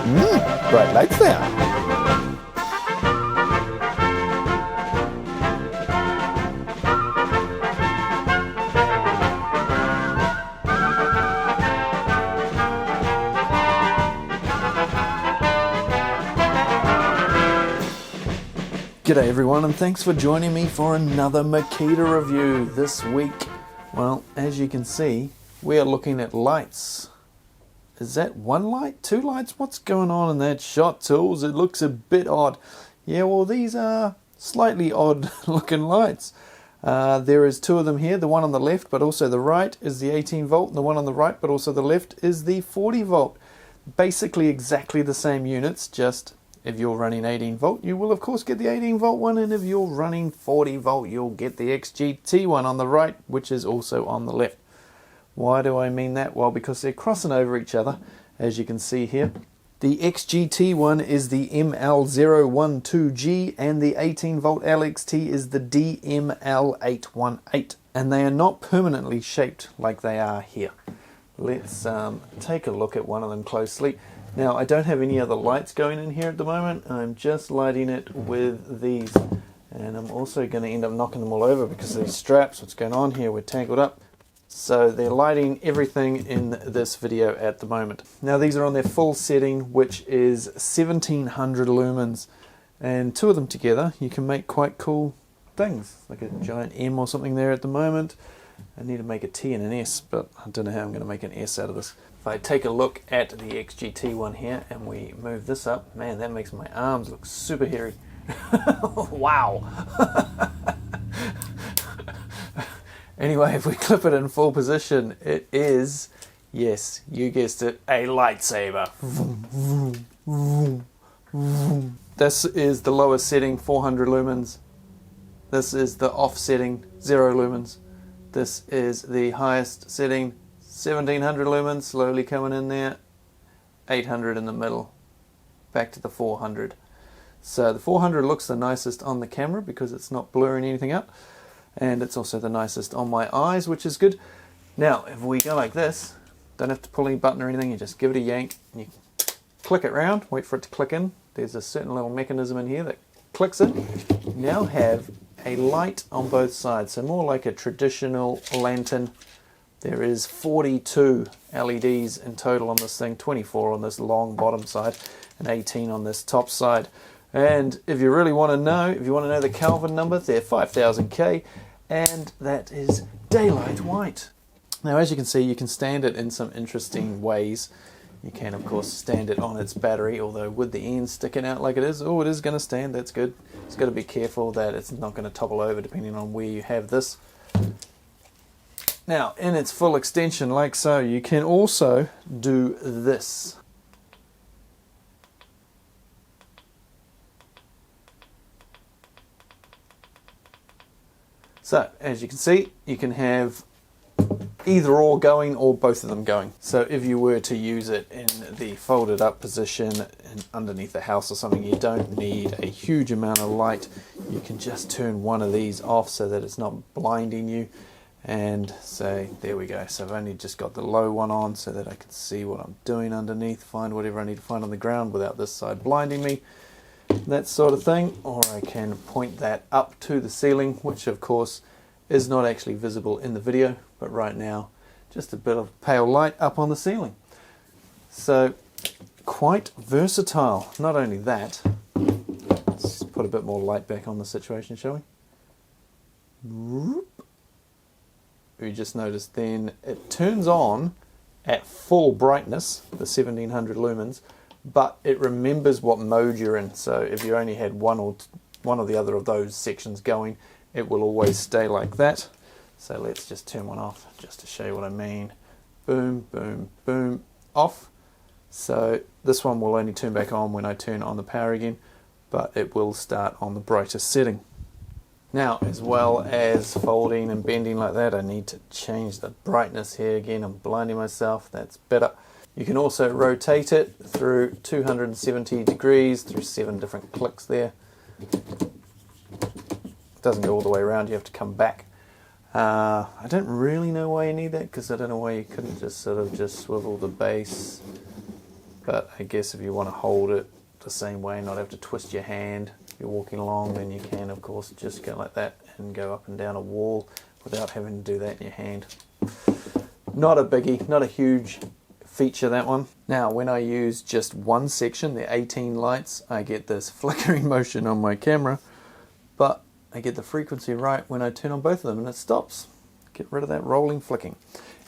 Bright lights there. G'day everyone, and thanks for joining me for another Makita review this week. Well, as you can see, we are looking at lights. Is that one light? Two lights? What's going on in that shot, Tools? It looks a bit odd. Yeah, well, these are slightly odd looking lights. There is two of them here, the one on the left but also the right is the 18 volt, and the one on the right but also the left is the 40 volt. Basically exactly the same units, just if you're running 18 volt, you will of course get the 18 volt one, and if you're running 40 volt, you'll get the XGT one on the right, which is also on the left. Why do I mean that? Well, because they're crossing over each other, as you can see here. The XGT one is the ML012G, and the 18 volt LXT is the DML818, and they are not permanently shaped like they are here. Let's take a look at one of them closely. Now, I don't have any other lights going in here at the moment. I'm just lighting it with these. And I'm also going to end up knocking them all over because these straps, what's going on here, we're tangled up. So they're lighting everything in this video at the moment. Now, these are on their full setting, which is 1700 lumens. And two of them together, you can make quite cool things, like a giant M or something there at the moment. I need to make a T and an S, but I don't know how I'm going to make an S out of this. If I take a look at the XGT one here and we move this up, man, that makes my arms look super hairy. Wow. Anyway, if we clip it in full position, it is, yes, you guessed it, a lightsaber. This is the lowest setting, 400 lumens. This is the off setting, 0 lumens. This is the highest setting, 1700 lumens, slowly coming in there, 800 in the middle, back to the 400. So the 400 looks the nicest on the camera because it's not blurring anything out, and it's also the nicest on my eyes, which is good. Now, if we go like this, don't have to pull any button or anything, you just give it a yank, and you click it round, wait for it to click in. There's a certain little mechanism in here that clicks it. You now have a light on both sides, so more like a traditional lantern. There is 42 LEDs in total on this thing, 24 on this long bottom side and 18 on this top side. And if you really want to know, if you want to know the Kelvin number, they're 5000 K, and that is daylight white. Now, as you can see, you can stand it in some interesting ways. You can, of course, stand it on its battery, although with the end sticking out like it is, oh, it is going to stand, that's good. It's got to be careful that it's not going to topple over depending on where you have this. Now, in its full extension, like so, you can also do this. So, as you can see, you can have either or going or both of them going. So if you were to use it in the folded up position and underneath the house or something, you don't need a huge amount of light. You can just turn one of these off so that it's not blinding you. And say, there we go. So I've only just got the low one on so that I can see what I'm doing underneath, find whatever I need to find on the ground without this side blinding me, that sort of thing. Or I can point that up to the ceiling, which of course is not actually visible in the video, but right now just a bit of pale light up on the ceiling. So quite versatile. Not only that, let's put a bit more light back on the situation, shall we? You just noticed then it turns on at full brightness, the 1700 lumens, but it remembers what mode you're in. So if you only had one or the other of those sections going, it will always stay like that. So let's just turn one off just to show you what I mean. Boom, boom, boom, off. So this one will only turn back on when I turn on the power again, but it will start on the brightest setting. Now, as well as folding and bending like that, I need to change the brightness here again. I'm blinding myself, that's better. You can also rotate it through 270 degrees through 7 different clicks there. It doesn't go all the way around, you have to come back. I don't really know why you need that, because I don't know why you couldn't just sort of just swivel the base But I guess if you want to hold it the same way, not have to twist your hand if you're walking along, then you can of course just go like that and go up and down a wall without having to do that in your hand. Not a biggie, not a huge feature, that one. Now when I use just one section, the 18 lights, I get this flickering motion on my camera, but I get the frequency right when I turn on both of them and it stops. Get rid of that rolling flicking.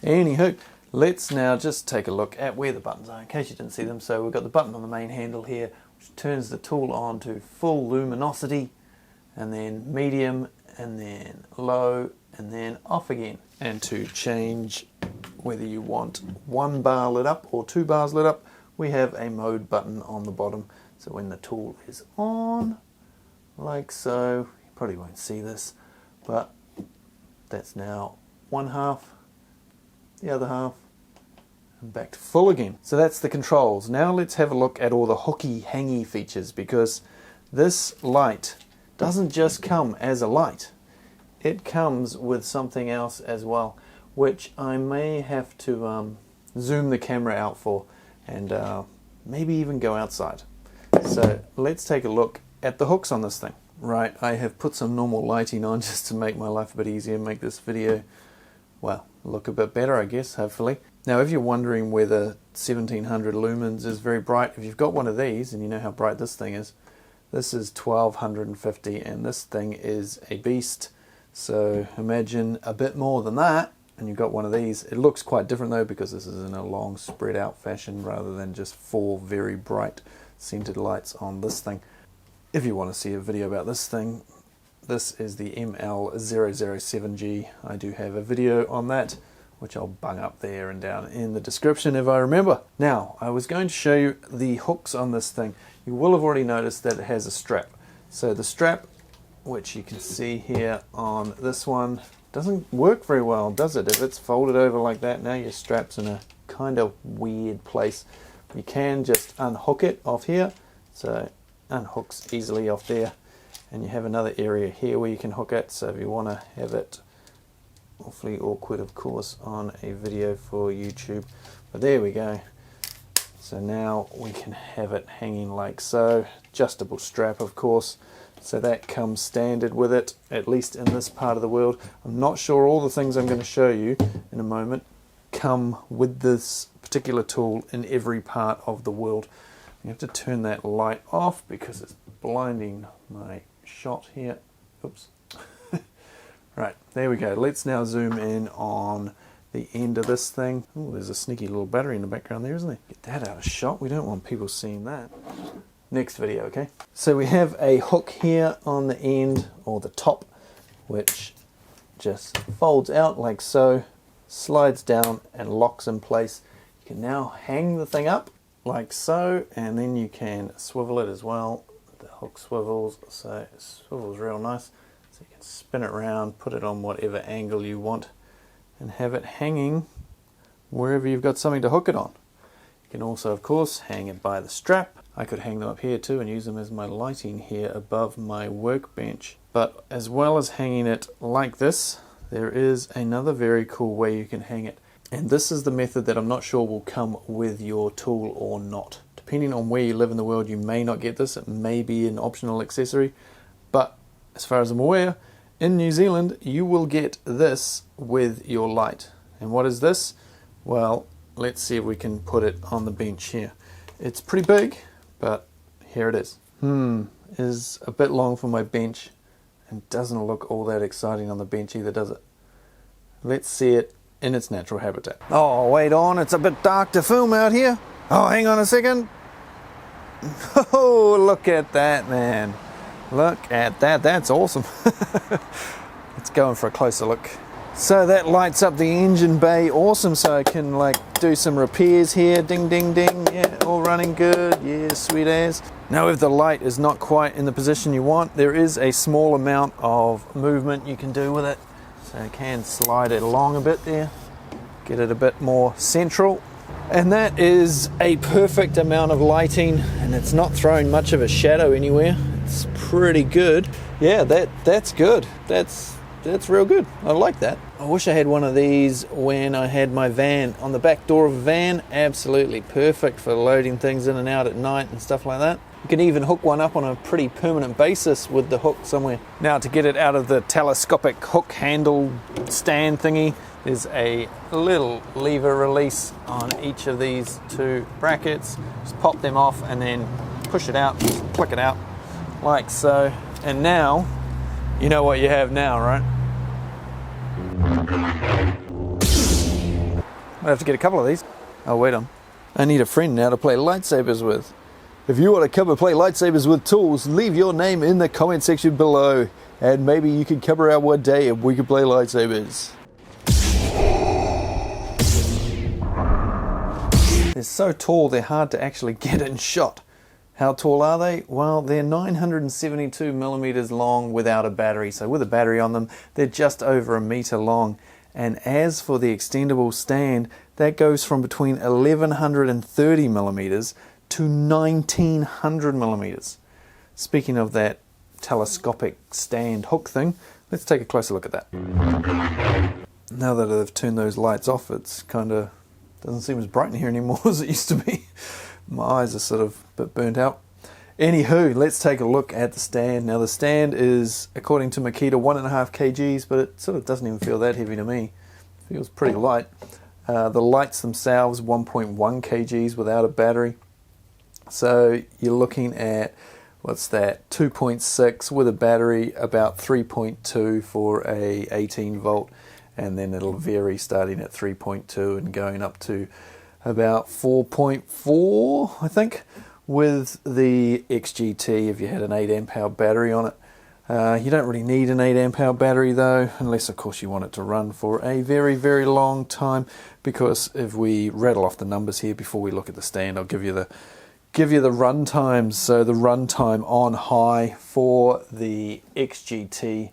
Anywho, let's now just take a look at where the buttons are in case you didn't see them. So we've got the button on the main handle here, which turns the tool on to full luminosity, and then medium, and then low, and then off again. And to change whether you want one bar lit up or 2 bars lit up, we have a mode button on the bottom. So when the tool is on, like so, you probably won't see this, but that's now one half, the other half, and back to full again. So that's the controls. Now let's have a look at all the hooky hangy features, because this light doesn't just come as a light. It comes with something else as well, which I may have to zoom the camera out for, and maybe even go outside. So let's take a look at the hooks on this thing. Right, I have put some normal lighting on just to make my life a bit easier, make this video, well, look a bit better, I guess, hopefully. Now if you're wondering whether 1700 lumens is very bright, if you've got one of these and you know how bright this thing is, this is 1250 and this thing is a beast. So imagine a bit more than that and you've got one of these. It looks quite different though, because this is in a long spread out fashion rather than just 4 very bright centered lights on this thing. If you want to see a video about this thing, this is the ML007G. I do have a video on that, which I'll bung up there and down in the description if I remember. Now, I was going to show you the hooks on this thing. You will have already noticed that it has a strap. So the strap, which you can see here on this one, doesn't work very well, does it? If it's folded over like that, now your strap's in a kind of weird place. You can just unhook it off here. So unhooks easily off there, and you have another area here where you can hook it. So if you want to have it, awfully awkward of course on a video for YouTube, but there we go. So now we can have it hanging like so. Adjustable strap of course, so that comes standard with it, at least in this part of the world. I'm not sure all the things I'm going to show you in a moment come with this particular tool in every part of the world. You have to turn that light off because it's blinding my shot here. Oops. Right, there we go. Let's now zoom in on the end of this thing. Oh, there's a sneaky little battery in the background there, isn't there? Get that out of shot. We don't want people seeing that. Next video, okay? So we have a hook here on the end, or the top, which just folds out like so, slides down and locks in place. You can now hang the thing up like so, and then you can swivel it as well. The hook swivels, so it swivels real nice. So you can spin it around, put it on whatever angle you want, and have it hanging wherever you've got something to hook it on. You can also, of course, hang it by the strap. I could hang them up here too and use them as my lighting here above my workbench. But as well as hanging it like this, there is another very cool way you can hang it. And this is the method that I'm not sure will come with your tool or not. Depending on where you live in the world, you may not get this. It may be an optional accessory. But as far as I'm aware, in New Zealand, you will get this with your light. And what is this? Well, let's see if we can put it on the bench here. It's pretty big, but here it is. Is a bit long for my bench and doesn't look all that exciting on the bench either, does it? Let's see it in its natural habitat. Oh, wait on, it's a bit dark to film out here. Oh, hang on a second. Oh, look at that, man. Look at that, that's awesome. Let's go in for a closer look. So that lights up the engine bay, awesome, so I can like do some repairs here, ding ding ding, yeah, all running good, yeah, sweet as. Now if the light is not quite in the position you want, there is a small amount of movement you can do with it. So you can slide it along a bit there, get it a bit more central. And that is a perfect amount of lighting, and it's not throwing much of a shadow anywhere. It's pretty good. Yeah, that's good. That's real good. I like that. I wish I had one of these when I had my van on the back door of a van. Absolutely perfect for loading things in and out at night and stuff like that. You can even hook one up on a pretty permanent basis with the hook somewhere. Now, to get it out of the telescopic hook handle stand thingy, there's a little lever release on each of these two brackets. Just pop them off and then push it out, click it out like so. And now, you know what you have now, right? I have to get a couple of these. Oh, wait on. I need a friend now to play lightsabers with. If you want to come and play lightsabers with Tools, leave your name in the comment section below, and maybe you can come around one day and we can play lightsabers. They're so tall, they're hard to actually get in shot. How tall are they? Well, they're 972 millimeters long without a battery. So with a battery on them, they're just over 1 meter long. And as for the extendable stand, that goes from between 1130 millimeters to 1900 millimeters. Speaking of that telescopic stand hook thing, let's take a closer look at that. Now that I've turned those lights off, it's kind of doesn't seem as bright in here anymore as it used to be. My eyes are sort of a bit burnt out. Anywho, let's take a look at the stand. Now the stand is, according to Makita, 1.5 kgs, but it sort of doesn't even feel that heavy to me. It feels pretty light. The lights themselves, 1.1 kgs without a battery. So you're looking at, what's that, 2.6 with a battery, about 3.2 for a 18 volt, and then it'll vary starting at 3.2 and going up to about 4.4, I think, with the XGT if you had an 8 amp hour battery on it. You don't really need an 8 amp hour battery though, unless of course you want it to run for a very, very long time, because if we rattle off the numbers here before we look at the stand, I'll give you the run times. So the runtime on high for the XGT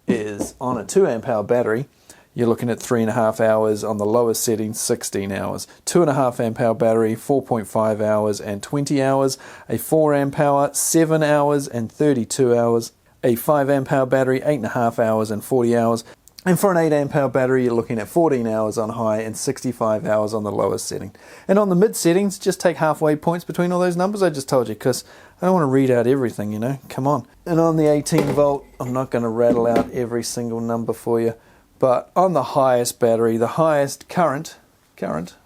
is on a 2 amp hour battery. You're looking at 3.5 hours. On the lowest setting, 16 hours. 2.5 amp hour battery, 4.5 hours and 20 hours. A 4 amp hour, 7 hours and 32 hours. A 5 amp hour battery, 8.5 hours and 40 hours. And for an 8 amp hour battery, you're looking at 14 hours on high and 65 hours on the lowest setting. And on the mid settings, just take halfway points between all those numbers I just told you, because I don't want to read out everything, you know, come on. And on the 18 volt, I'm not going to rattle out every single number for you, but on the highest battery, the highest current,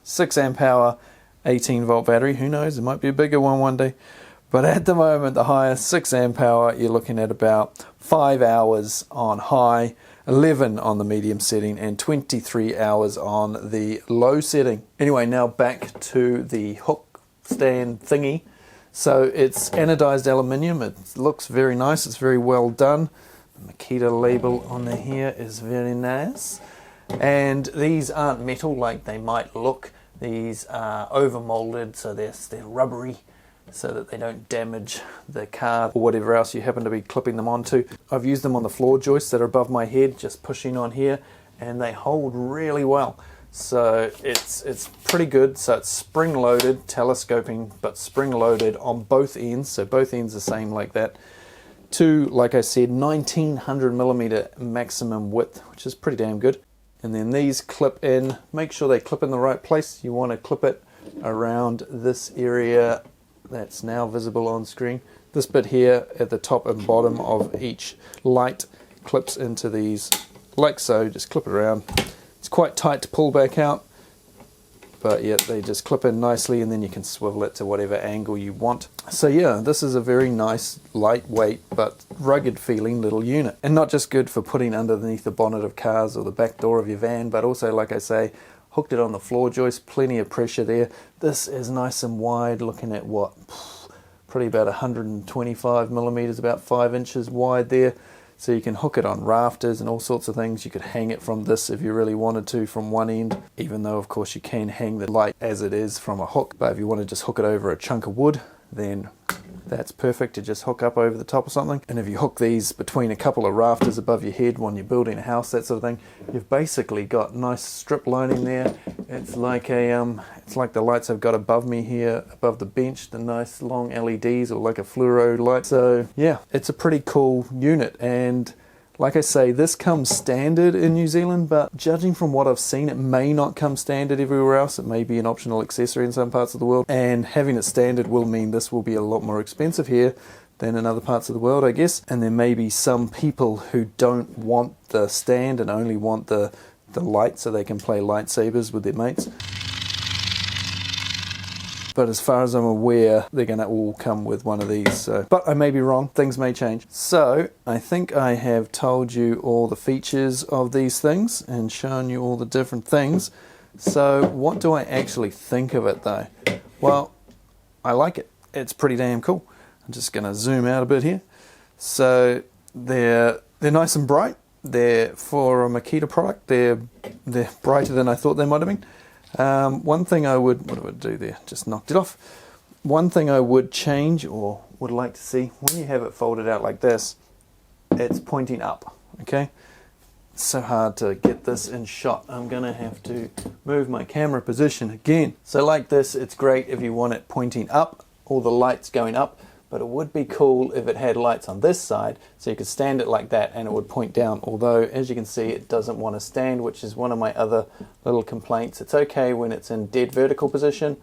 6 amp hour, 18 volt battery, who knows, it might be a bigger one day. But at the moment, the highest 6 amp hour, you're looking at about 5 hours on high, 11 on the medium setting, and 23 hours on the low setting. Anyway, now back to the hook stand thingy. So it's anodized aluminium. It looks very nice. It's very well done. The Makita label on the here is very nice. And these aren't metal like they might look. These are overmolded, so they're rubbery, so that they don't damage the car or whatever else you happen to be clipping them onto. I've used them on the floor joists that are above my head, just pushing on here, and they hold really well. So it's pretty good. So it's spring loaded, telescoping, but spring loaded on both ends. So both ends the same like that. To, like I said, 1900 millimeter maximum width, which is pretty damn good. And then these clip in. Make sure they clip in the right place. You want to clip it around this area that's now visible on screen. This bit here at the top and bottom of each light clips into these like so. Just clip it around. It's quite tight to pull back out, but yeah, they just clip in nicely, and then you can swivel it to whatever angle you want. So yeah, this is a very nice, lightweight but rugged feeling little unit, and not just good for putting underneath the bonnet of cars or the back door of your van, but also, like I say, hooked it on the floor joist, plenty of pressure there. This is nice and wide, looking at what, probably about 125 millimeters, about 5 inches wide there. So you can hook it on rafters and all sorts of things. You could hang it from this if you really wanted to from one end, even though of course you can hang the light as it is from a hook. But if you want to just hook it over a chunk of wood, then that's perfect to just hook up over the top of something. And if you hook these between a couple of rafters above your head when you're building a house, that sort of thing, you've basically got nice strip lining there. It's like it's like the lights I've got above me here, above the bench, the nice long LEDs, or like a fluoro light. So yeah, it's a pretty cool unit, and Like I say, this comes standard in New Zealand, but judging from what I've seen, it may not come standard everywhere else. It may be an optional accessory in some parts of the world, and having it standard will mean this will be a lot more expensive here than in other parts of the world, I guess. And there may be some people who don't want the stand and only want the light so they can play lightsabers with their mates. But as far as I'm aware, they're going to all come with one of these. So. But I may be wrong, things may change. So I think I have told you all the features of these things and shown you all the different things. So what do I actually think of it though? Well, I like it. It's pretty damn cool. I'm just going to zoom out a bit here. So they're nice and bright. They're for a Makita product. They're brighter than I thought they might have been. One thing I would, what do I do there? Just knocked it off. One thing I would change or would like to see, when you have it folded out like this, it's pointing up, okay? It's so hard to get this in shot. I'm gonna have to move my camera position again. So like this, it's great if you want it pointing up, all the lights going up, but it would be cool if it had lights on this side, so you could stand it like that and it would point down. Although, as you can see, it doesn't want to stand, which is one of my other little complaints. It's okay when it's in dead vertical position,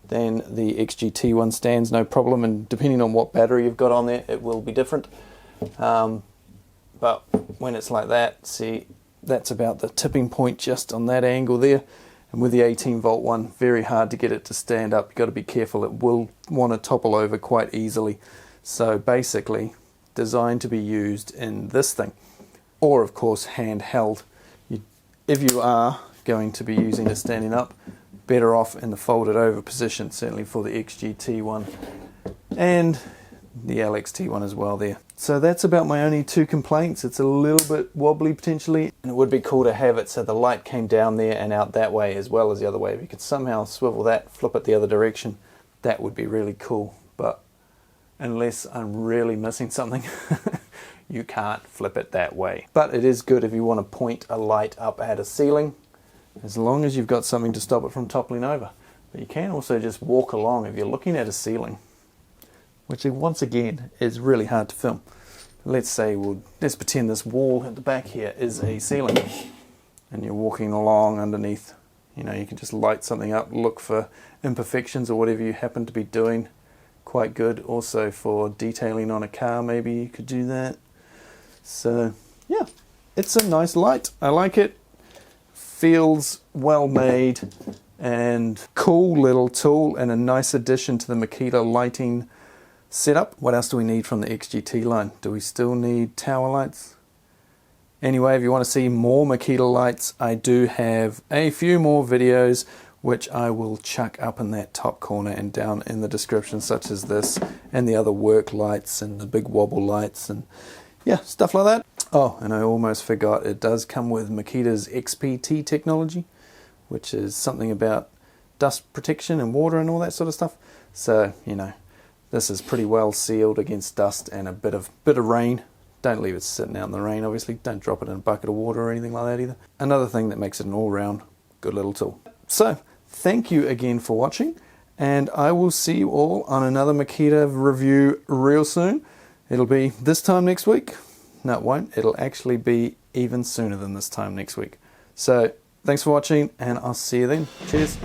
then the XGT one stands no problem, and depending on what battery you've got on there, it will be different. But when it's like that, see, that's about the tipping point just on that angle there. And with the 18 volt one, very hard to get it to stand up. You've got to be careful. It will want to topple over quite easily. So basically, designed to be used in this thing. Or of course, handheld. If you are going to be using it standing up, better off in the folded over position, certainly for the XGT one. And the LXT one as well there. So that's about my only two complaints. It's a little bit wobbly potentially, and it would be cool to have it so the light came down there and out that way as well as the other way. If you could somehow swivel that, flip it the other direction, that would be really cool. But unless I'm really missing something, you can't flip it that way. But it is good if you want to point a light up at a ceiling, as long as you've got something to stop it from toppling over. But you can also just walk along if you're looking at a ceiling, which once again is really hard to film. Let's say, let's pretend this wall at the back here is a ceiling and you're walking along underneath. You know, you can just light something up, look for imperfections or whatever you happen to be doing. Quite good. Also for detailing on a car, maybe you could do that. So yeah, it's a nice light. I like it. Feels well made and cool little tool, and a nice addition to the Makita lighting setup. What else do we need from the XGT line? Do we still need tower lights? Anyway, if you want to see more Makita lights, I do have a few more videos which I will chuck up in that top corner and down in the description, such as this and the other work lights and the big wobble lights and yeah, stuff like that. Oh, and I almost forgot, it does come with Makita's XPT technology, which is something about dust protection and water and all that sort of stuff. So, you know, this is pretty well sealed against dust and a bit of rain. Don't leave it sitting out in the rain, obviously. Don't drop it in a bucket of water or anything like that either. Another thing that makes it an all-round good little tool. So, thank you again for watching, and I will see you all on another Makita review real soon. It'll be this time next week. No, it won't. It'll actually be even sooner than this time next week. So, thanks for watching, and I'll see you then. Cheers.